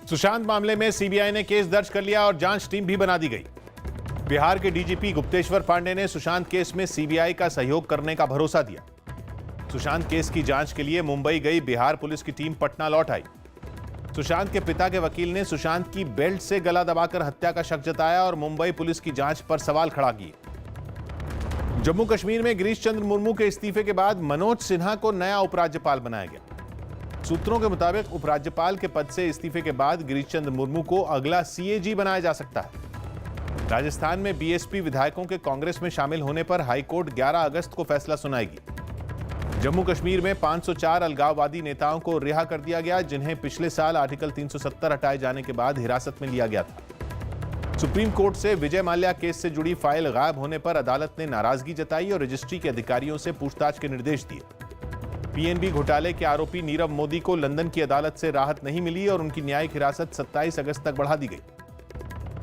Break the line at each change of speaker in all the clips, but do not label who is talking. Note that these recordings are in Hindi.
सुशांत मामले में सीबीआई ने केस दर्ज कर लिया और जांच टीम भी बना दी गई। बिहार के डीजीपी गुप्तेश्वर पांडे ने सुशांत केस में सीबीआई का सहयोग करने का भरोसा दिया। सुशांत केस की जांच के लिए मुंबई गई बिहार पुलिस की टीम पटना लौट आई। सुशांत के पिता के वकील ने सुशांत की बेल्ट से गला दबाकर हत्या का शक जताया और मुंबई पुलिस की जांच पर सवाल खड़ा किए। जम्मू कश्मीर में गिरीश चंद्र मुर्मू के इस्तीफे के बाद मनोज सिन्हा को नया उपराज्यपाल बनाया गया। सूत्रों के मुताबिक उपराज्यपाल के पद से इस्तीफे के बाद गिरीश चंद्र मुर्मू को अगला सीएजी बनाया जा सकता है। राजस्थान में बीएसपी विधायकों के कांग्रेस में शामिल होने पर हाईकोर्ट 11 अगस्त को फैसला सुनाएगी। जम्मू कश्मीर में 504 अलगाववादी नेताओं को रिहा कर दिया गया, जिन्हें पिछले साल आर्टिकल 370 हटाए जाने के बाद हिरासत में लिया गया था। सुप्रीम कोर्ट से विजय माल्या केस से जुड़ी फाइल गायब होने पर अदालत ने नाराजगी जताई और रजिस्ट्री के अधिकारियों से पूछताछ के निर्देश दिए। पीएनबी घोटाले के आरोपी नीरव मोदी को लंदन की अदालत से राहत नहीं मिली और उनकी न्यायिक हिरासत 27 अगस्त तक बढ़ा दी गई।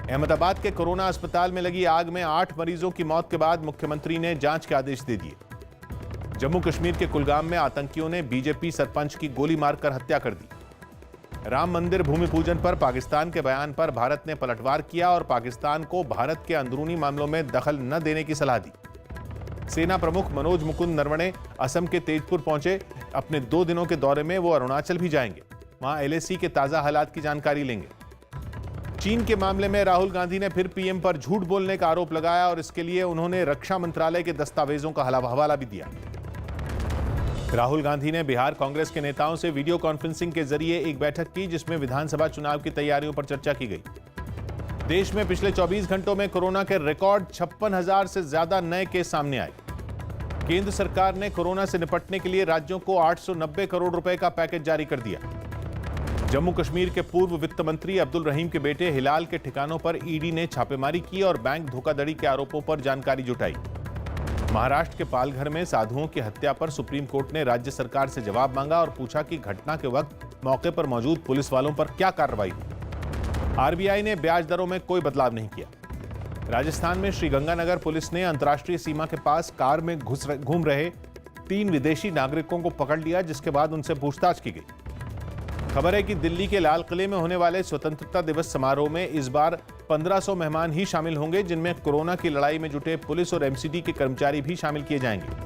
अहमदाबाद के कोरोना अस्पताल में लगी आग में 8 मरीजों की मौत के बाद मुख्यमंत्री ने जांच के आदेश दे दिए। जम्मू कश्मीर के कुलगाम में आतंकियों ने बीजेपी सरपंच की गोली मारकर हत्या कर दी। राम मंदिर भूमि पूजन पर पाकिस्तान के बयान पर भारत ने पलटवार किया और पाकिस्तान को भारत के अंदरूनी मामलों में दखल न देने की सलाह दी। सेना प्रमुख मनोज मुकुंद नरवणे असम के तेजपुर पहुंचे। अपने 2 दिनों के दौरे में वो अरुणाचल भी जाएंगे। वहां एलएसी के ताजा हालात की जानकारी लेंगे। चीन के मामले में राहुल गांधी ने फिर पीएम पर झूठ बोलने का आरोप लगाया और इसके लिए उन्होंने रक्षा मंत्रालय के दस्तावेजों का हवाला भी दिया। राहुल गांधी ने बिहार कांग्रेस के नेताओं से वीडियो कॉन्फ्रेंसिंग के जरिए एक बैठक की, जिसमें विधानसभा चुनाव की तैयारियों पर चर्चा की गई। देश में पिछले 24 घंटों में कोरोना के रिकॉर्ड 56,000 से ज्यादा नए केस सामने आए। केंद्र सरकार ने कोरोना से निपटने के लिए राज्यों को 890 करोड़ रुपए का पैकेज जारी कर दिया। जम्मू कश्मीर के पूर्व वित्त मंत्री अब्दुल रहीम के बेटे हिलाल के ठिकानों पर ईडी ने छापेमारी की और बैंक धोखाधड़ी के आरोपों पर जानकारी जुटाई। महाराष्ट्र के पालघर में साधुओं की हत्या पर सुप्रीम कोर्ट ने राज्य सरकार से जवाब मांगा और पूछा कि घटना के वक्त मौके पर मौजूद पुलिस वालों पर क्या कार्रवाई हुई। आरबीआई ने ब्याज दरों में कोई बदलाव नहीं किया। राजस्थान में श्रीगंगानगर पुलिस ने अंतर्राष्ट्रीय सीमा के पास कार में घूम रहे 3 विदेशी नागरिकों को पकड़ लिया, जिसके बाद उनसे पूछताछ की गई। खबर है कि दिल्ली के लाल किले में होने वाले स्वतंत्रता दिवस समारोह में इस बार 1500 मेहमान ही शामिल होंगे, जिनमें कोरोना की लड़ाई में जुटे पुलिस और एमसीडी के कर्मचारी भी शामिल किए जाएंगे।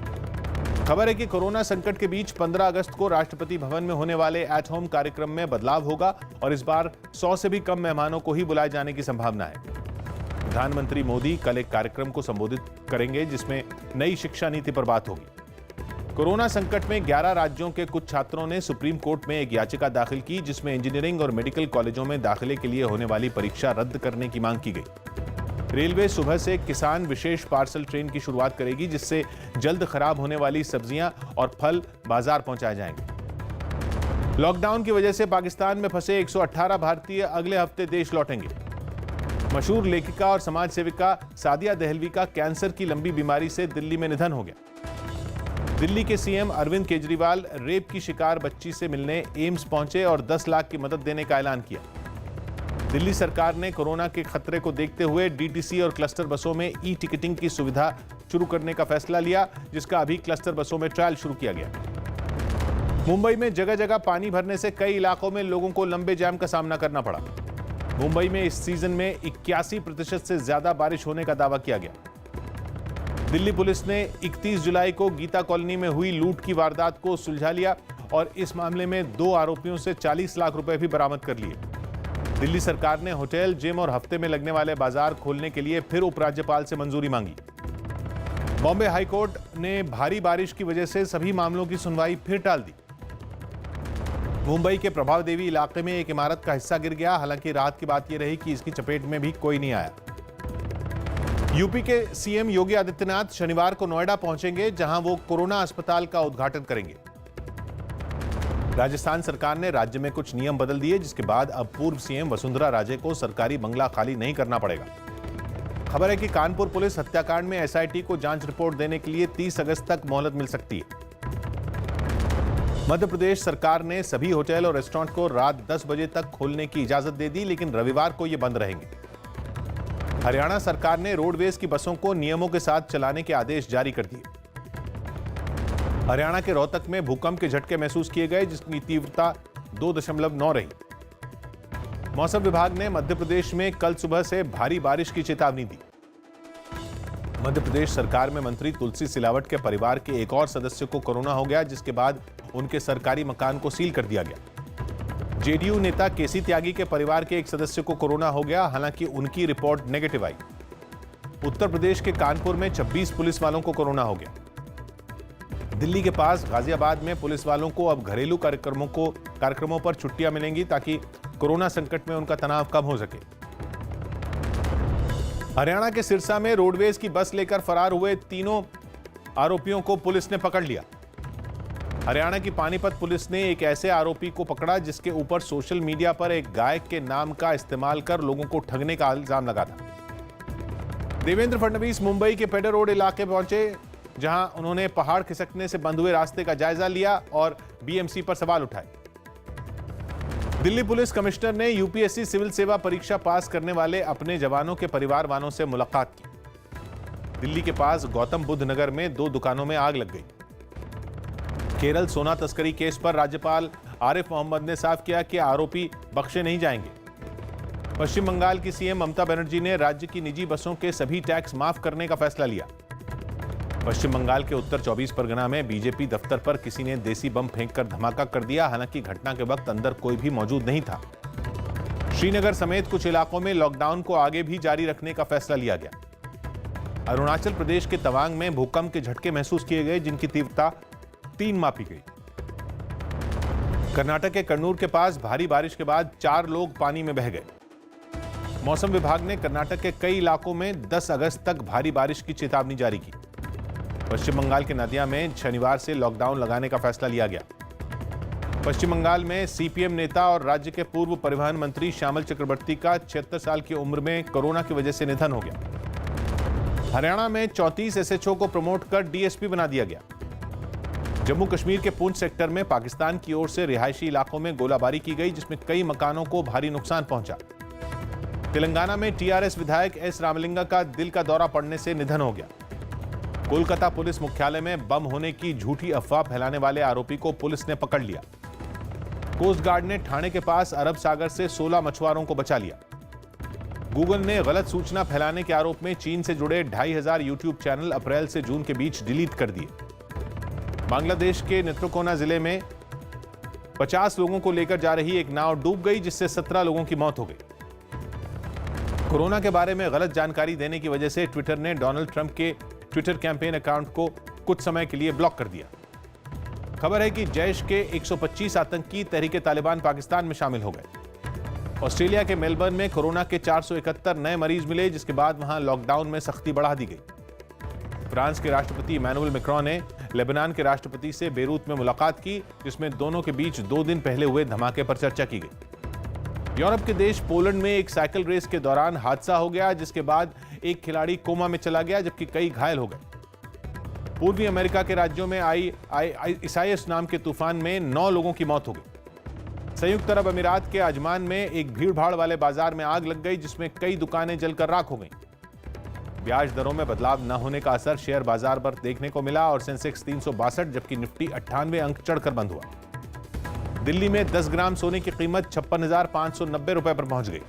खबर है कि कोरोना संकट के बीच 15 अगस्त को राष्ट्रपति भवन में होने वाले एट होम कार्यक्रम में बदलाव होगा और इस बार 100 से भी कम मेहमानों को ही बुलाए जाने की संभावना है। प्रधानमंत्री मोदी कल एक कार्यक्रम को संबोधित करेंगे, जिसमें नई शिक्षा नीति पर बात होगी। कोरोना संकट में 11 राज्यों के कुछ छात्रों ने सुप्रीम कोर्ट में एक याचिका दाखिल की, जिसमें इंजीनियरिंग और मेडिकल कॉलेजों में दाखिले के लिए होने वाली परीक्षा रद्द करने की मांग की गई। रेलवे सुबह से किसान विशेष पार्सल ट्रेन की शुरुआत करेगी, जिससे जल्द खराब होने वाली सब्जियां और फल बाजार पहुंचाए जाएंगे। लॉकडाउन की वजह से पाकिस्तान में फंसे 118 भारतीय अगले हफ्ते देश लौटेंगे। मशहूर लेखिका और समाज सेविका सादिया दहलवी का कैंसर की लंबी बीमारी से दिल्ली में निधन हो गया। दिल्ली के सीएम अरविंद केजरीवाल रेप की शिकार बच्ची से मिलने एम्स पहुंचे और 10 लाख की मदद देने का ऐलान किया। दिल्ली सरकार ने कोरोना के खतरे को देखते हुए डीटीसी और क्लस्टर बसों में ई टिकटिंग की सुविधा शुरू करने का फैसला लिया, जिसका अभी क्लस्टर बसों में ट्रायल शुरू किया गया। मुंबई में जगह जगह पानी भरने से कई इलाकों में लोगों को लंबे जाम का सामना करना पड़ा। मुंबई में इस सीजन में 81% से ज्यादा बारिश होने का दावा किया गया। दिल्ली पुलिस ने 31 जुलाई को गीता कॉलोनी में हुई लूट की वारदात को सुलझा लिया और इस मामले में 2 आरोपियों से 40 लाख रुपए भी बरामद कर लिए। दिल्ली सरकार ने होटल, जिम और हफ्ते में लगने वाले बाजार खोलने के लिए फिर उपराज्यपाल से मंजूरी मांगी। बॉम्बे हाईकोर्ट ने भारी बारिश की वजह से सभी मामलों की सुनवाई फिर टाल दी। मुंबई के प्रभाव देवी इलाके में एक इमारत का हिस्सा गिर गया। हालांकि राहत की बात यह रही कि इसकी चपेट में भी कोई नहीं आया। यूपी के सीएम योगी आदित्यनाथ शनिवार को नोएडा पहुंचेंगे, जहां वो कोरोना अस्पताल का उद्घाटन करेंगे। राजस्थान सरकार ने राज्य में कुछ नियम बदल दिए, जिसके बाद अब पूर्व सीएम वसुंधरा राजे को सरकारी बंगला खाली नहीं करना पड़ेगा। खबर है कि कानपुर पुलिस हत्याकांड में एसआईटी को जांच रिपोर्ट देने के लिए 30 अगस्त तक मोहलत मिल सकती है। मध्य प्रदेश सरकार ने सभी होटल और रेस्टोरेंट को रात 10 बजे तक खोलने की इजाजत दे दी, लेकिन रविवार को ये बंद रहेंगे। हरियाणा सरकार ने रोडवेज की बसों को नियमों के साथ चलाने के आदेश जारी कर दिए। हरियाणा के रोहतक में भूकंप के झटके महसूस किए गए, जिसकी तीव्रता 2.9 रही। मौसम विभाग ने मध्य प्रदेश में कल सुबह से भारी बारिश की चेतावनी दी। मध्य प्रदेश सरकार में मंत्री तुलसी सिलावट के परिवार के एक और सदस्य को कोरोना हो गया, जिसके बाद उनके सरकारी मकान को सील कर दिया गया। जेडीयू नेता केसी त्यागी के परिवार के एक सदस्य को कोरोना हो गया, हालांकि उनकी रिपोर्ट नेगेटिव आई। उत्तर प्रदेश के कानपुर में 26 पुलिस वालों को कोरोना हो गया। दिल्ली के पास गाजियाबाद में पुलिस वालों को अब घरेलू कार्यक्रमों पर छुट्टियां मिलेंगी ताकि कोरोना संकट में उनका तनाव कम हो सके। हरियाणा के सिरसा में रोडवेज की बस लेकर फरार हुए तीनों आरोपियों को पुलिस ने पकड़ लिया। हरियाणा की पानीपत पुलिस ने एक ऐसे आरोपी को पकड़ा जिसके ऊपर सोशल मीडिया पर एक गायक के नाम का इस्तेमाल कर लोगों को ठगने का इल्जाम लगा था। देवेंद्र फडणवीस मुंबई के पेडर रोड इलाके पहुंचे, जहां उन्होंने पहाड़ खिसकने से बंद हुए रास्ते का जायजा लिया और बीएमसी पर सवाल उठाए। दिल्ली पुलिस कमिश्नर ने यूपीएससी सिविल सेवा परीक्षा पास करने वाले अपने जवानों के परिवार वालों से मुलाकात की। दिल्ली के पास गौतम बुद्ध नगर में 2 दुकानों में आग लग गई। केरल सोना तस्करी केस पर राज्यपाल आरिफ मोहम्मद ने साफ किया कि आरोपी बख्शे नहीं जाएंगे। पश्चिम बंगाल की सीएम ममता बनर्जी ने राज्य की निजी बसों के सभी टैक्स माफ करने का फैसला लिया। पश्चिम बंगाल के उत्तर 24 परगना में बीजेपी दफ्तर पर किसी ने देसी बम फेंककर धमाका कर दिया, हालांकि घटना के वक्त अंदर कोई भी मौजूद नहीं था। श्रीनगर समेत कुछ इलाकों में लॉकडाउन को आगे भी जारी रखने का फैसला लिया गया। अरुणाचल प्रदेश के तवांग में भूकंप के झटके महसूस किए गए, जिनकी तीव्रता 3 मापी गई। कर्नाटक के कन्नूर के पास भारी बारिश के बाद 4 लोग पानी में बह गए। मौसम विभाग ने कर्नाटक के कई इलाकों में 10 अगस्त तक भारी बारिश की चेतावनी जारी की। पश्चिम बंगाल के नदिया में शनिवार से लॉकडाउन लगाने का फैसला लिया गया। पश्चिम बंगाल में सीपीएम नेता और राज्य के पूर्व परिवहन मंत्री श्यामल चक्रवर्ती का 76 साल की उम्र में कोरोना की वजह से निधन हो गया। हरियाणा में 34 एसएचओ को प्रमोट कर डीएसपी बना दिया गया। जम्मू कश्मीर के पुंछ सेक्टर में पाकिस्तान की ओर से रिहायशी इलाकों में गोलाबारी की गई, जिसमें कई मकानों को भारी नुकसान पहुंचा। तेलंगाना में टीआरएस विधायक एस रामलिंगा का दिल का दौरा पड़ने से निधन हो गया। कोलकाता पुलिस मुख्यालय में बम होने की झूठी अफवाह फैलाने वाले आरोपी को पुलिस ने पकड़ लिया। कोस्ट गार्ड ने ठाणे के पास अरब सागर से 16 मछुआरों को बचा लिया। गूगल ने गलत सूचना फैलाने के आरोप में चीन से जुड़े 2500 यूट्यूब चैनल अप्रैल से जून के बीच डिलीट कर दिए। बांग्लादेश के नेत्रकोना जिले में 50 लोगों को लेकर जा रही एक नाव डूब गई, जिससे 17 लोगों की मौत हो गई। कोरोना के बारे में गलत जानकारी देने की वजह से ट्विटर ने डोनाल्ड ट्रंप के ट्विटर कैंपेन अकाउंट को कुछ समय के लिए ब्लॉक कर दिया। खबर है कि जैश के 125 आतंकी तहरीके तालिबान पाकिस्तान में शामिल हो गए। ऑस्ट्रेलिया के मेलबर्न में कोरोना के 471 नए मरीज मिले, जिसके बाद वहां लॉकडाउन में सख्ती बढ़ा दी गई। फ्रांस के राष्ट्रपति इमैनुअल मैक्रोन ने लेबनान के राष्ट्रपति से बेरूत में मुलाकात की, जिसमें दोनों के बीच 2 दिन पहले हुए धमाके पर चर्चा की गई। यूरोप के देश पोलैंड में एक साइकिल रेस के दौरान हादसा हो गया, जिसके बाद एक खिलाड़ी कोमा में चला गया, जबकि कई घायल हो गए। पूर्वी अमेरिका के राज्यों में आई इसाइस नाम के तूफान में 9 लोगों की मौत हो गई। संयुक्त अरब अमीरात के अजमान में एक भीड़भाड़ वाले बाजार में आग लग गई, जिसमें कई दुकानें जलकर राख हो गईं। ब्याज दरों में बदलाव न होने का असर शेयर बाजार पर देखने को मिला और सेंसेक्स 362 जबकि निफ्टी 98 अंक चढ़कर बंद हुआ। दिल्ली में 10 ग्राम सोने की कीमत 56,590 रुपए पर पहुंच गई।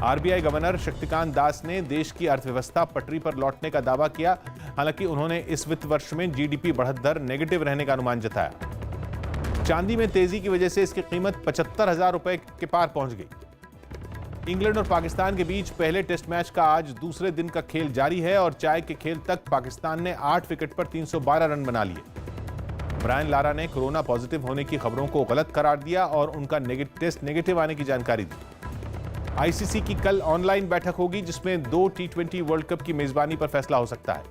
आरबीआई गवर्नर शक्तिकांत दास ने देश की अर्थव्यवस्था पटरी पर लौटने का दावा किया, हालांकि उन्होंने इस वित्त वर्ष में जीडीपी बढ़त दर नेगेटिव रहने का अनुमान जताया। चांदी में तेजी की वजह से इसकी कीमत 75,000 रुपए के पार पहुंच गई। इंग्लैंड और पाकिस्तान के बीच पहले टेस्ट मैच का आज दूसरे दिन का खेल जारी है और चाय के खेल तक पाकिस्तान ने 8 विकेट पर 312 रन बना लिए। ब्रायन लारा ने कोरोना पॉजिटिव होने की खबरों को गलत करार दिया और उनका टेस्ट नेगेटिव आने की जानकारी दी। आईसीसी की कल ऑनलाइन बैठक होगी, जिसमें 2 T20 वर्ल्ड कप की मेजबानी पर फैसला हो सकता है।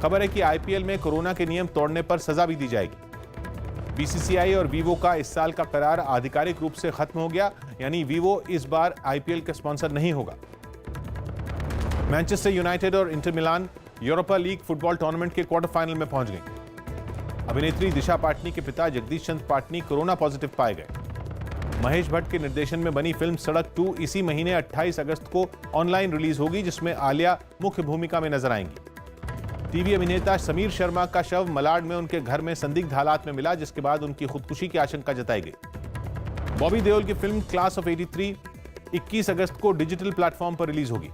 खबर है कि आईपीएल में कोरोना के नियम तोड़ने पर सजा भी दी जाएगी। बीसीसीआई और वीवो का इस साल का करार आधिकारिक रूप से खत्म हो गया, यानी वीवो इस बार आईपीएल का स्पॉन्सर नहीं होगा। मैनचेस्टर यूनाइटेड और Inter Milan Europa league football tournament के क्वार्टर फाइनल में पहुंच गई। अभिनेत्री दिशा पाटनी के पिता जगदीश चंद पाटनी कोरोना पॉजिटिव पाए गए। महेश भट्ट के निर्देशन में बनी फिल्म सड़क 2 इसी महीने 28 अगस्त को ऑनलाइन रिलीज होगी, जिसमें आलिया मुख्य भूमिका में नजर आएंगी। टीवी अभिनेता समीर शर्मा का शव मलाड में उनके घर में संदिग्ध हालात में मिला, जिसके बाद उनकी खुदकुशी की आशंका जताई गई। बॉबी देओल की फिल्म क्लास ऑफ 83 21 अगस्त को डिजिटल प्लेटफॉर्म पर रिलीज होगी।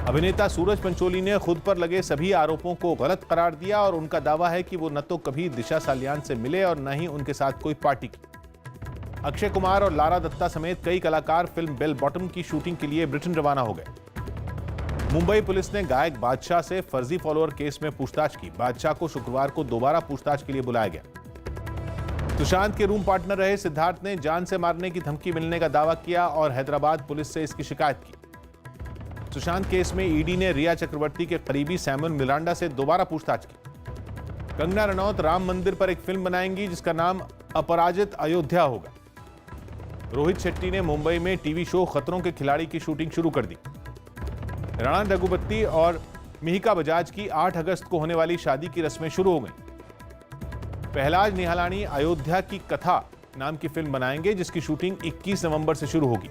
अभिनेता सूरज पंचोली ने खुद पर लगे सभी आरोपों को गलत करार दिया और उनका दावा है कि वो न तो कभी दिशा सालियान से मिले और न ही उनके साथ कोई पार्टी की। अक्षय कुमार और लारा दत्ता समेत कई कलाकार फिल्म बेल बॉटम की शूटिंग के लिए ब्रिटेन रवाना हो गए। मुंबई पुलिस ने गायक बादशाह से फर्जी फॉलोअर केस में पूछताछ की। बादशाह को शुक्रवार को दोबारा पूछताछ के लिए बुलाया गया। सुशांत के रूम पार्टनर रहे सिद्धार्थ ने जान से मारने की धमकी मिलने का दावा किया और हैदराबाद पुलिस से इसकी शिकायत की। सुशांत केस में ईडी ने रिया चक्रवर्ती के करीबी सैमुअल मिरांडा से दोबारा पूछताछ की। कंगना रनौत राम मंदिर पर एक फिल्म बनाएंगी जिसका नाम अपराजित अयोध्या होगा। रोहित शेट्टी ने मुंबई में टीवी शो खतरों के खिलाड़ी की शूटिंग शुरू कर दी। राणा रघुपति और मिहिका बजाज की 8 अगस्त को होने वाली शादी की रस्में शुरू हो गई। पहलाज निहलानी अयोध्या की कथा नाम की फिल्म बनाएंगे जिसकी शूटिंग 21 नवंबर से शुरू होगी।